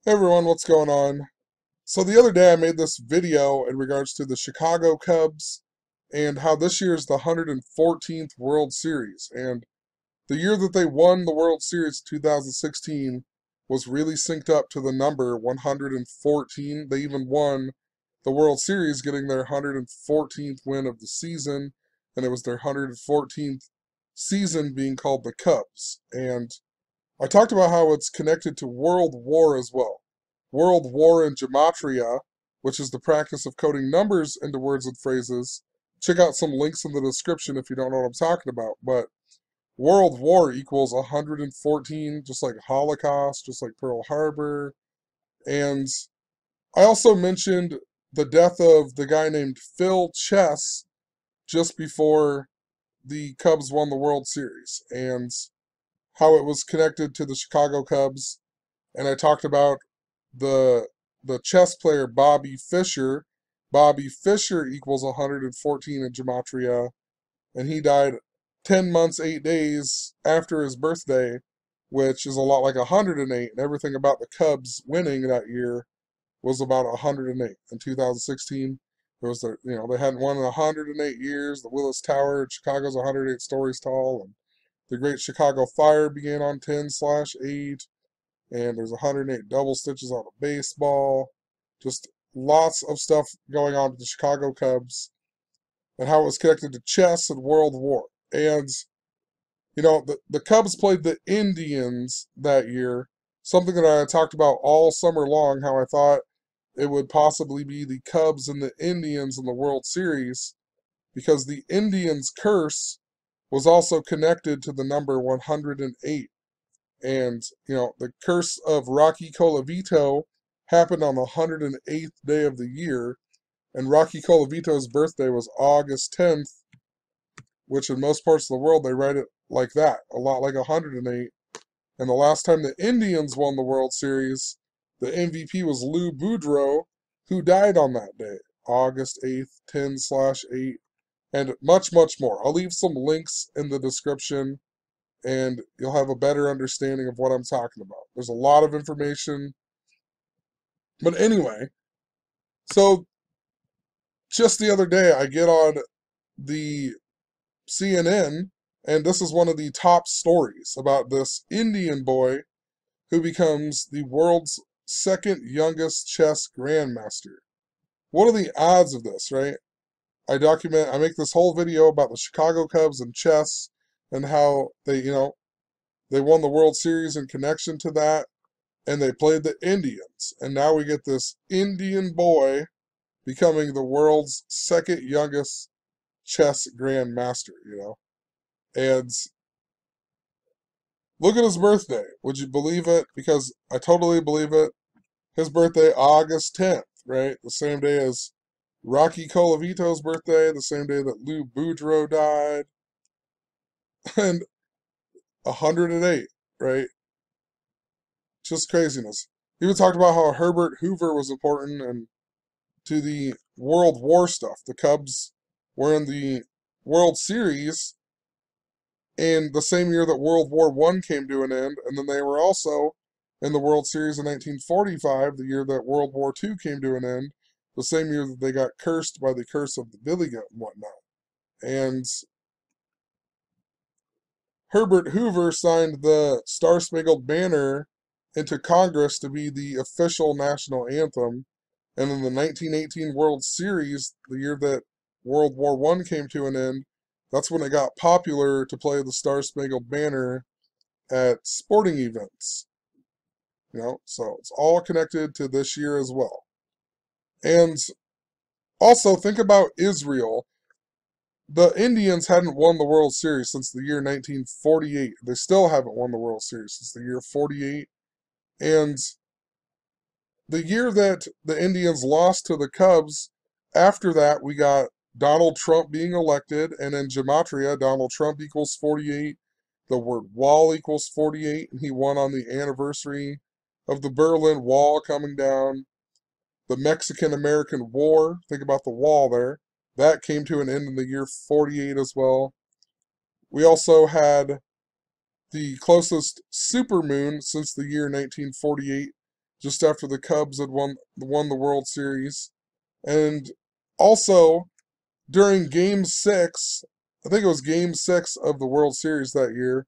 Hey everyone, what's going on? So the other day I made this video in regards to the Chicago Cubs and how this year is the 114th World Series. And the year that they won the World Series, 2016, was really synced up to the number 114. They even won the World Series, getting their 114th win of the season, and it was their 114th season being called the Cubs. And I talked about how it's connected to World War as well. World War in Gematria, which is the practice of coding numbers into words and phrases. Check out some links in the description if you don't know what I'm talking about. But World War equals 114, just like Holocaust, just like Pearl Harbor. And I also mentioned the death of the guy named Phil Chess just before the Cubs won the World Series. And how it was connected to the Chicago Cubs, and I talked about the the chess player Bobby Fischer. Bobby Fischer equals 114 in Gematria, and he died 10 months, 8 days after his birthday, which is a lot like 108, and everything about the Cubs winning that year was about 108. In 2016, it was they hadn't won in 108 years. The Willis Tower in Chicago's 108 stories tall, and the Great Chicago Fire began on 10/8, and there's 108 double stitches on a baseball. Just lots of stuff going on with the Chicago Cubs and how it was connected to chess and World War. And, the Cubs played the Indians that year, something that I talked about all summer long, how I thought it would possibly be the Cubs and the Indians in the World Series because the Indians' curse was also connected to the number 108. And, the curse of Rocky Colavito happened on the 108th day of the year. And Rocky Colavito's birthday was August 10th, which in most parts of the world they write it like that, a lot like 108. And the last time the Indians won the World Series, the MVP was Lou Boudreau, who died on that day, August 8th, 10/8, and much, much more. I'll leave some links in the description and you'll have a better understanding of what I'm talking about. There's a lot of information. But anyway, so just the other day, I get on the CNN, and this is one of the top stories about this Indian boy who becomes the world's second youngest chess grandmaster. What are the odds of this, right? I make this whole video about the Chicago Cubs and chess and how they won the World Series in connection to that, and they played the Indians. And now we get this Indian boy becoming the world's second youngest chess grandmaster. And look at his birthday. Would you believe it? Because I totally believe it. His birthday, August 10th, right? The same day as Rocky Colavito's birthday, the same day that Lou Boudreau died, and 108, right? Just craziness. He even talked about how Herbert Hoover was important and to the World War stuff. The Cubs were in the World Series in the same year that World War One came to an end, and then they were also in the World Series in 1945, the year that World War Two came to an end, the same year that they got cursed by the curse of the billy goat and whatnot. And Herbert Hoover signed the Star Spangled Banner into Congress to be the official national anthem. And in the 1918 World Series, the year that World War One came to an end, that's when it got popular to play the Star Spangled Banner at sporting events. So it's all connected to this year as well. And also think about Israel. The Indians hadn't won the World Series since the year 1948. They still haven't won the World Series since the year 48. And the year that the Indians lost to the Cubs, after that we got Donald Trump being elected, and in Gematria, Donald Trump equals 48. The word wall equals 48, and he won on the anniversary of the Berlin Wall coming down. The Mexican-American War, think about the wall there, that came to an end in the year 48 as well. We also had the closest supermoon since the year 1948, just after the Cubs had won the World Series. And also, during Game 6, I think it was Game 6 of the World Series that year,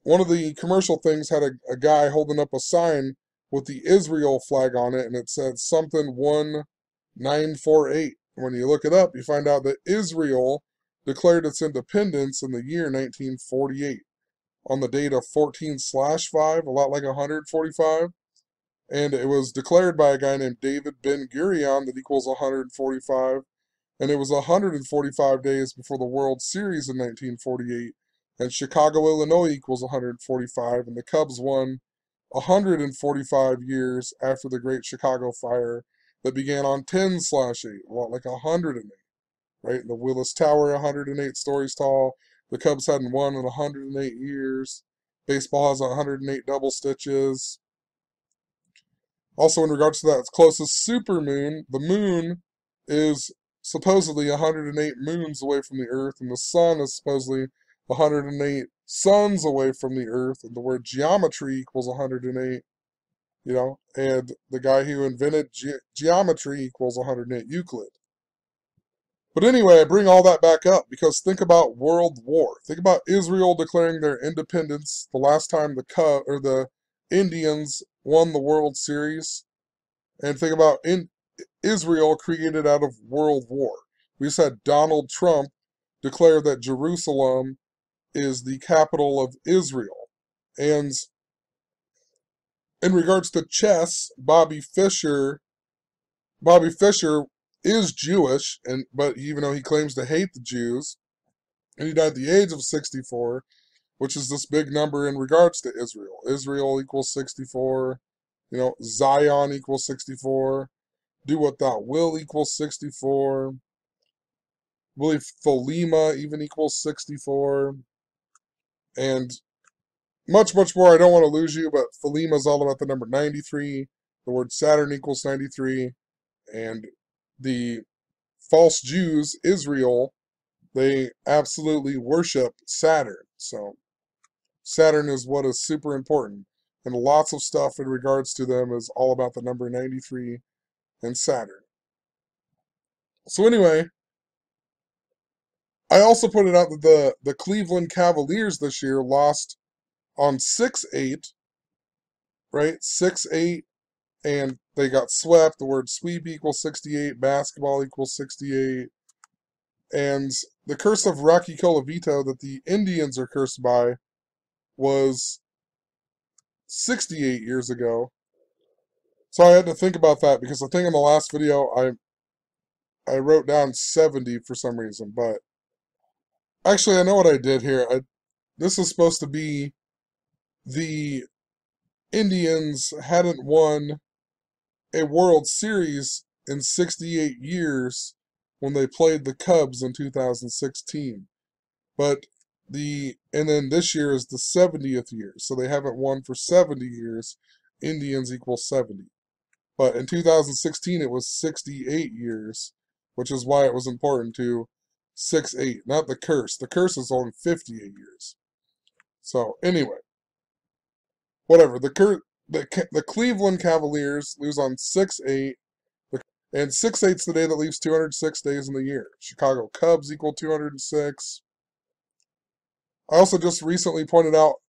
one of the commercial things had a guy holding up a sign with the Israel flag on it, and it said something 1948. When you look it up, you find out that Israel declared its independence in the year 1948 on the date of 14/5, a lot like 145. And it was declared by a guy named David Ben Gurion that equals 145. And it was 145 days before the World Series in 1948. And Chicago, Illinois equals 145. And the Cubs won 145 years after the Great Chicago Fire that began on 10/8, a lot like 108, right? The Willis Tower, 108 stories tall. The Cubs hadn't won in 108 years. Baseball has 108 double stitches. Also, in regards to that, its closest supermoon, the moon is supposedly 108 moons away from the Earth, and the sun is supposedly 108 suns away from the Earth, and the word geometry equals 108, and the guy who invented geometry equals 108 Euclid. But anyway, I bring all that back up because think about World War. Think about Israel declaring their independence the last time the Indians won the World Series. And think about Israel created out of World War. We just had Donald Trump declare that Jerusalem is the capital of Israel. And in regards to chess, Bobby Fischer is Jewish, but even though he claims to hate the Jews, and he died at the age of 64, which is this big number in regards to Israel. Israel equals 64. Zion equals 64. Do what thou will equals 64. I believe Thelema even equals 64. And much, much more. I don't want to lose you, but Thelema is all about the number 93. The word Saturn equals 93. And the false Jews, Israel, they absolutely worship Saturn. So Saturn is what is super important. And lots of stuff in regards to them is all about the number 93 and Saturn. So anyway, I also pointed out that the Cleveland Cavaliers this year lost on 6/8, right? 6/8, and they got swept. The word sweep equals 68, basketball equals 68. And the curse of Rocky Colavito that the Indians are cursed by was 68 years ago. So I had to think about that because I think in the last video I wrote down 70 for some reason, but actually I know what I did here. This is supposed to be the Indians hadn't won a World Series in 68 years when they played the Cubs in 2016. But and then this year is the 70th year, so they haven't won for 70 years. Indians equals 70. But in 2016 it was 68 years, which is why it was important to 6/8, not the curse. The curse is only 58 years. So anyway, whatever. The Cleveland Cavaliers lose on 6/8, and 6/8's the day that leaves 206 days in the year. Chicago Cubs equal 206. I also just recently pointed out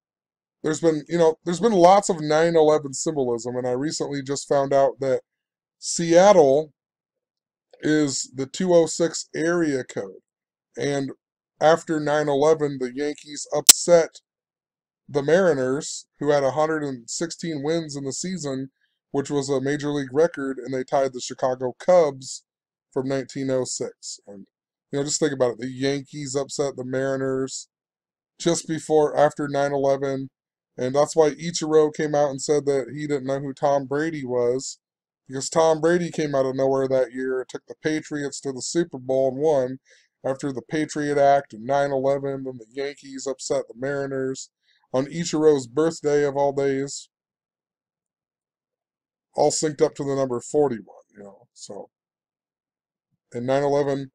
there's been lots of 9/11 symbolism, and I recently just found out that Seattle is the 206 area code. And after 9/11, the Yankees upset the Mariners, who had 116 wins in the season, which was a major league record, and they tied the Chicago Cubs from 1906. And just think about it. The Yankees upset the Mariners just after 9/11, and that's why Ichiro came out and said that he didn't know who Tom Brady was, because Tom Brady came out of nowhere that year, took the Patriots to the Super Bowl and won after the Patriot Act and 9/11. Then the Yankees upset the Mariners on Ichiro's birthday of all days, all synced up to the number 41, so. And 9/11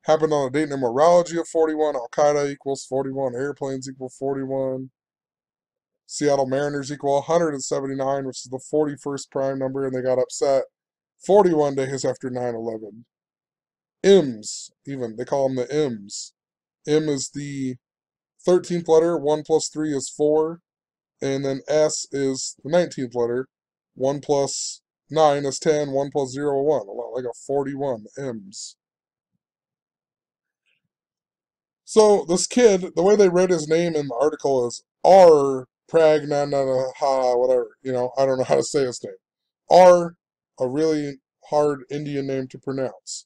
happened on a date in numerology of 41. Al-Qaeda equals 41. Airplanes equal 41. Seattle Mariners equal 179, which is the 41st prime number, and they got upset 41 days after 9/11. M's, even, they call them the M's. M is the 13th letter, 1 plus 3 is 4, and then S is the 19th letter, 1 plus 9 is 10, 1 plus 0 is 1, a lot like a 41, M's. So this kid, the way they wrote his name in the article is R. Pragnananaha, whatever, I don't know how to say his name. R, a really hard Indian name to pronounce.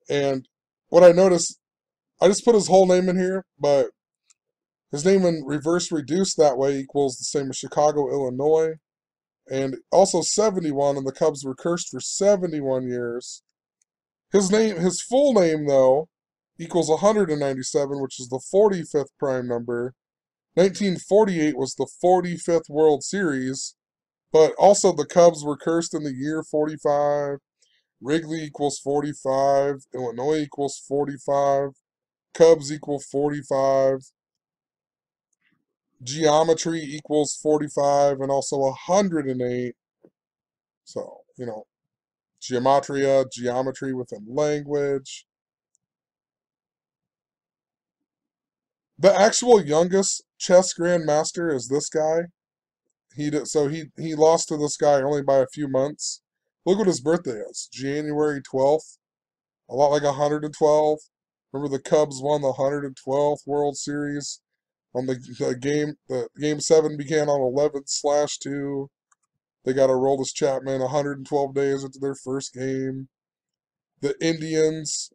And what I noticed, I just put his whole name in here, but his name in reverse reduced that way equals the same as Chicago, Illinois. And also 71, and the Cubs were cursed for 71 years. His full name, though, equals 197, which is the 45th prime number. 1948 was the 45th World Series, but also the Cubs were cursed in the year 45. Wrigley equals 45. Illinois equals 45. Cubs equal 45. Geometry equals 45 and also 108. So, gematria, geometry within language. The actual youngest chess grandmaster is this guy. He lost to this guy only by a few months. Look what his birthday is. January 12th. A lot like 112. Remember the Cubs won the 112th World Series on the game 7 began on 11/2. They got Aroldis Chapman 112 days into their first game. The Indians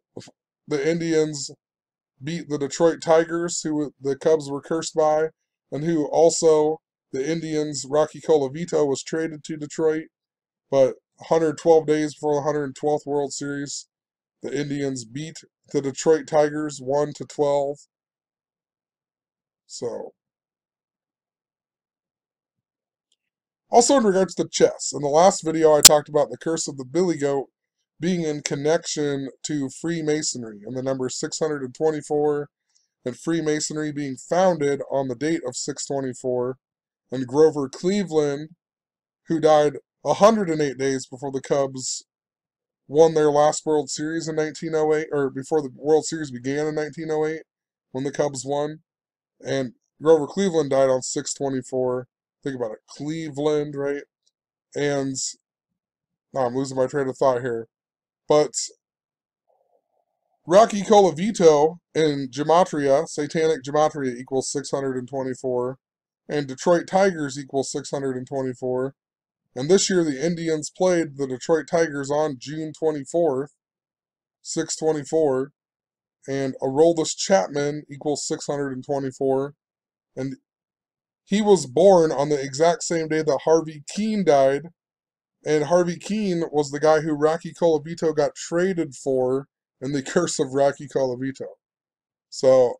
beat the Detroit Tigers, who the Cubs were cursed by, and who also the Indians, Rocky Colavito was traded to Detroit, but 112 days before the 112th World Series, the Indians beat the Detroit Tigers 1-12. So, also in regards to chess, in the last video I talked about the curse of the Billy Goat being in connection to Freemasonry and the number 624, and Freemasonry being founded on the date of 624, and Grover Cleveland, who died 108 days before the Cubs won their last World Series in 1908, or before the World Series began in 1908, when the Cubs won. And Grover Cleveland died on 6/24. Think about it, Cleveland, right? And I'm losing my train of thought here. But Rocky Colavito in Gematria, Satanic Gematria equals 624, and Detroit Tigers equals 624. And this year the Indians played the Detroit Tigers on June 24th, 624, and Aroldis Chapman equals 624. And he was born on the exact same day that Harvey Keene died, and Harvey Keene was the guy who Rocky Colavito got traded for in the Curse of Rocky Colavito. So,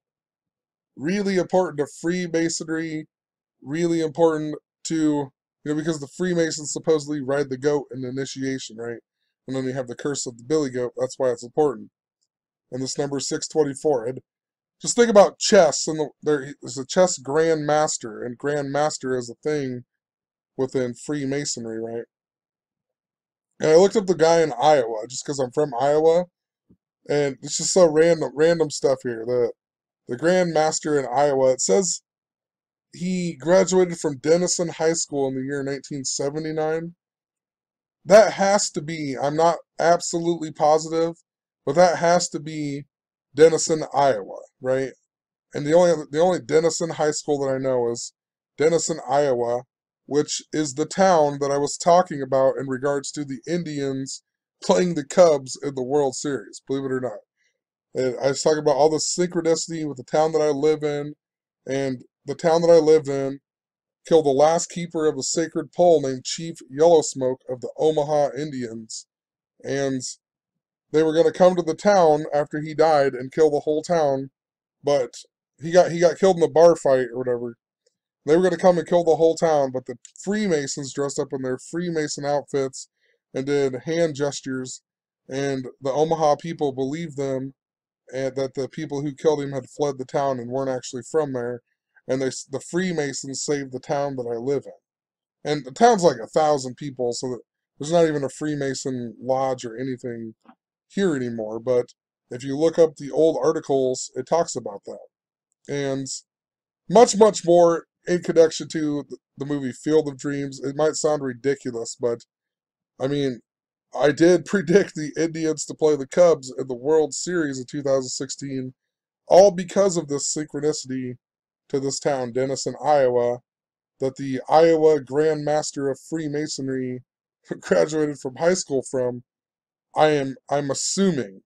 really important to Freemasonry, really important to, because the Freemasons supposedly ride the goat in initiation, right? And then you have the Curse of the Billy Goat, that's why it's important. And this number is 624. And just think about chess, and there's a chess grandmaster, and grandmaster is a thing within Freemasonry, right? And I looked up the guy in Iowa, just because I'm from Iowa, and it's just so random stuff here. The grandmaster in Iowa, it says he graduated from Denison High School in the year 1979. That has to be, I'm not absolutely positive, but that has to be Denison, Iowa, right? And the only Denison High School that I know is Denison, Iowa, which is the town that I was talking about in regards to the Indians playing the Cubs in the World Series, believe it or not. And I was talking about all the synchronicity with the town that I live in, and the town that I lived in killed the last keeper of a sacred pole named Chief Yellowsmoke of the Omaha Indians, and they were going to come to the town after he died and kill the whole town, but he got killed in the bar fight or whatever. They were going to come and kill the whole town, but the Freemasons dressed up in their Freemason outfits and did hand gestures, and the Omaha people believed them, and that the people who killed him had fled the town and weren't actually from there, and the Freemasons saved the town that I live in. And the town's like 1,000 people, so that there's not even a Freemason lodge or anything here anymore. But if you look up the old articles, it talks about that. And much, much more in connection to the movie Field of Dreams. It might sound ridiculous, but I mean, I did predict the Indians to play the Cubs in the World Series in 2016, all because of this synchronicity to this town, Denison, Iowa, that the Iowa Grandmaster of Freemasonry graduated from high school from. I'm assuming,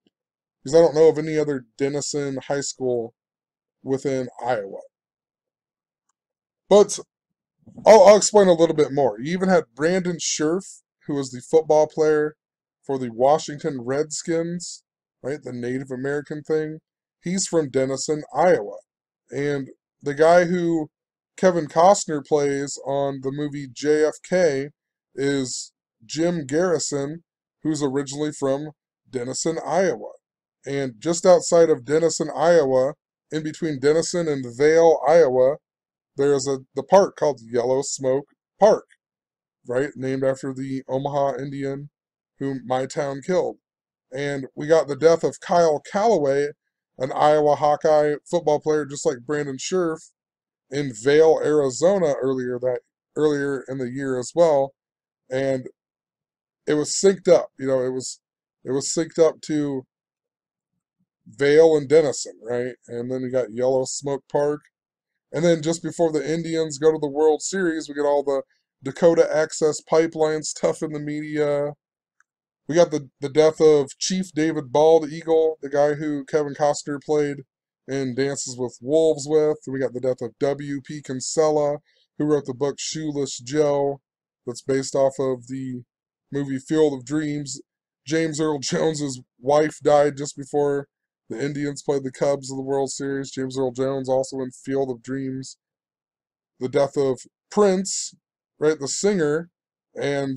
because I don't know of any other Denison high school within Iowa. But I'll explain a little bit more. You even had Brandon Scherf, who was the football player for the Washington Redskins, right? The Native American thing. He's from Denison, Iowa. And the guy who Kevin Costner plays on the movie JFK is Jim Garrison, who's originally from Denison, Iowa. And just outside of Denison, Iowa, in between Denison and Vale, Iowa, there's the park called Yellow Smoke Park, right? Named after the Omaha Indian whom my town killed. And we got the death of Kyle Calloway, an Iowa Hawkeye football player just like Brandon Scherf, in Vale, Arizona earlier in the year as well. And it was synced up, it was synced up to Vale and Denison, right? And then we got Yellow Smoke Park. And then just before the Indians go to the World Series, we get all the Dakota Access Pipeline stuff in the media. We got the death of Chief David Bald Eagle, the guy who Kevin Costner played in Dances with Wolves with. We got the death of W.P. Kinsella, who wrote the book Shoeless Joe, that's based off of the movie Field of Dreams. James Earl Jones's wife died just before the Indians played the Cubs in the World Series. James Earl Jones also in Field of Dreams. The death of Prince, right, the singer, and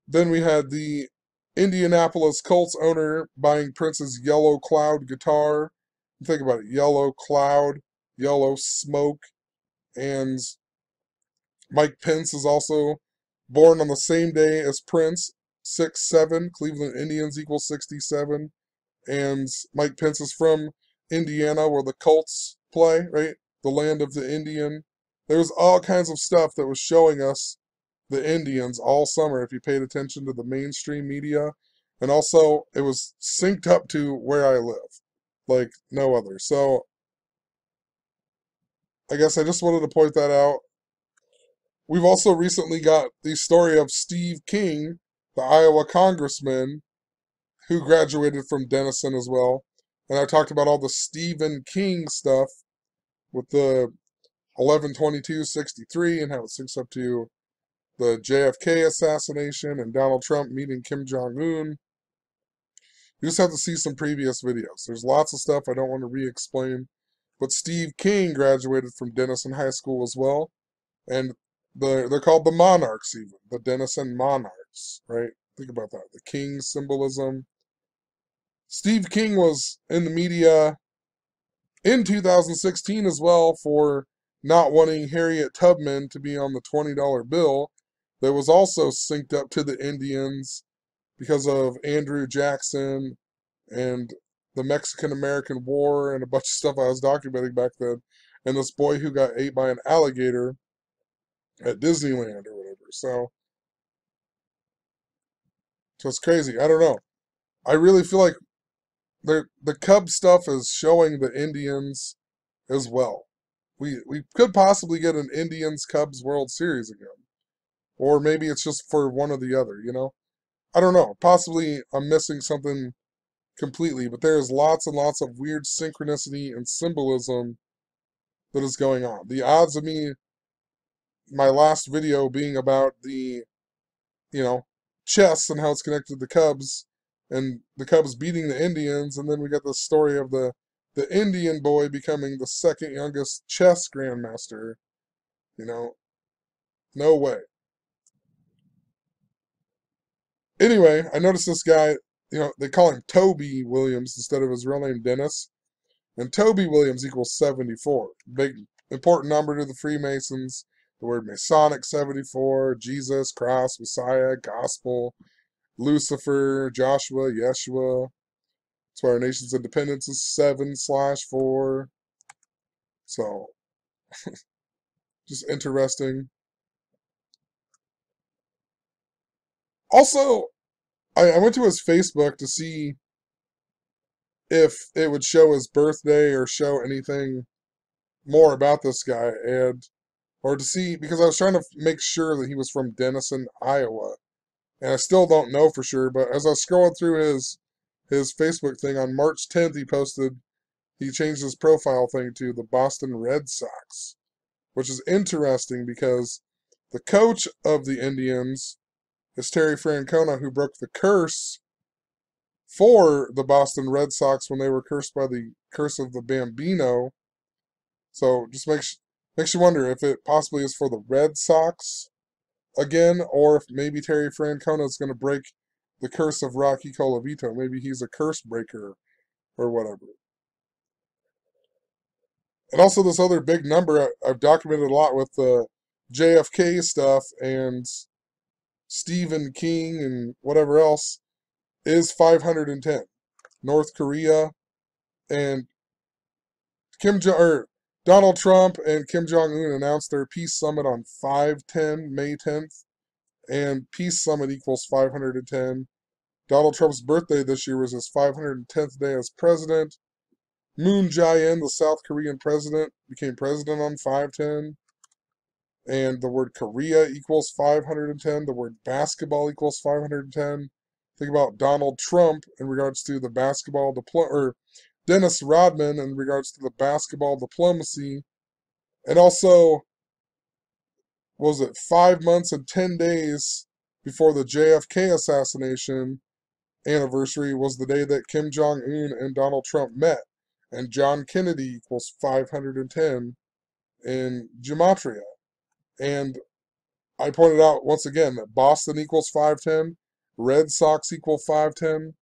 then we had the Indianapolis Colts owner buying Prince's Yellow Cloud guitar. Think about it, Yellow Cloud, Yellow Smoke, and Mike Pence is also born on the same day as Prince, 6'7", Cleveland Indians equals 67, and Mike Pence is from Indiana where the Colts play, right? The land of the Indian. There's all kinds of stuff that was showing us the Indians all summer if you paid attention to the mainstream media. And also, it was synced up to where I live, like no other. So, I guess I just wanted to point that out. We've also recently got the story of Steve King, the Iowa congressman, who graduated from Denison as well. And I talked about all the Stephen King stuff with the 11/22/63 and how it syncs up to the JFK assassination and Donald Trump meeting Kim Jong-un. You just have to see some previous videos. There's lots of stuff I don't want to re-explain. But Steve King graduated from Denison High School as well. And they're called the Monarchs even. The Denison Monarchs, right? Think about that. The King symbolism. Steve King was in the media in 2016 as well for not wanting Harriet Tubman to be on the $20 bill. That was also synced up to the Indians because of Andrew Jackson and the Mexican-American War and a bunch of stuff I was documenting back then, and this boy who got ate by an alligator at Disneyland or whatever. So it's crazy. I don't know. I really feel like the Cub stuff is showing the Indians as well. We could possibly get an Indians Cubs World Series again. Or maybe it's just for one or the other. I don't know. Possibly I'm missing something completely, but there's lots and lots of weird synchronicity and symbolism that is going on. The odds of my last video being about the, you know, chess and how it's connected to the Cubs, and the Cubs beating the Indians, and then we got the story of the Indian boy becoming the second youngest chess grandmaster. No way. Anyway, I noticed this guy, they call him Toby Williams instead of his real name Dennis. And Toby Williams equals 74. Big, important number to the Freemasons. The word Masonic, 74. Jesus, cross, Messiah, gospel, Lucifer, Joshua, Yeshua. That's why our nation's independence is 7/4. So, just interesting. Also, I went to his Facebook to see if it would show his birthday or show anything more about this guy, and or to see, because I was trying to make sure that he was from Denison, Iowa, and I still don't know for sure. But as I was scrolling through his Facebook thing on March 10th, he changed his profile thing to the Boston Red Sox, which is interesting because the coach of the Indians is Terry Francona, who broke the curse for the Boston Red Sox when they were cursed by the curse of the Bambino. So just makes you wonder if it possibly is for the Red Sox again, or if maybe Terry Francona is going to break the curse of Rocky Colavito. Maybe he's a curse breaker or whatever. And also this other big number I've documented a lot with the JFK stuff and Stephen King and whatever else is 510. North Korea and Donald Trump and Kim Jong-un announced their peace summit on 5/10, May 10th, and peace summit equals 510. Donald Trump's birthday this year was his 510th day as president. Moon Jae-in, the South Korean president, became president on 5/10. And the word Korea equals 510. The word basketball equals 510. Think about Donald Trump in regards to the basketball or Dennis Rodman in regards to the basketball diplomacy. And also, was it 5 months and 10 days before the JFK assassination anniversary was the day that Kim Jong-un and Donald Trump met. And John Kennedy equals 510 in Gematria. And I pointed out once again that Boston equals 510, Red Sox equal 510,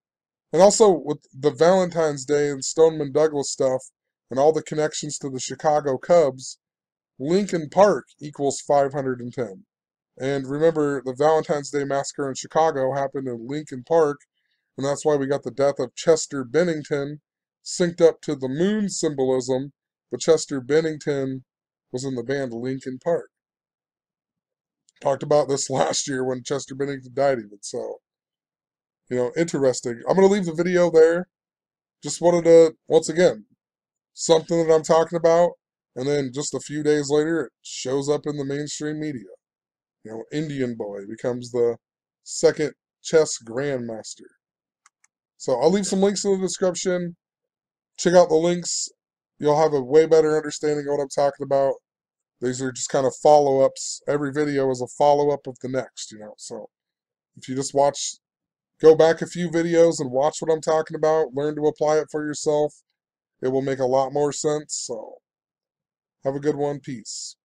and also with the Valentine's Day and Stoneman Douglas stuff and all the connections to the Chicago Cubs, Lincoln Park equals 510. And remember, the Valentine's Day massacre in Chicago happened in Lincoln Park, and that's why we got the death of Chester Bennington synced up to the moon symbolism, but Chester Bennington was in the band Lincoln Park. Talked about this last year when Chester Bennington died even, so, interesting. I'm going to leave the video there. Just wanted to, once again, something that I'm talking about, and then just a few days later, it shows up in the mainstream media. Indian boy becomes the second chess grandmaster. So I'll leave some links in the description. Check out the links. You'll have a way better understanding of what I'm talking about. These are just kind of follow-ups. Every video is a follow-up of the next, So if you just go back a few videos and watch what I'm talking about, learn to apply it for yourself, it will make a lot more sense. So have a good one. Peace.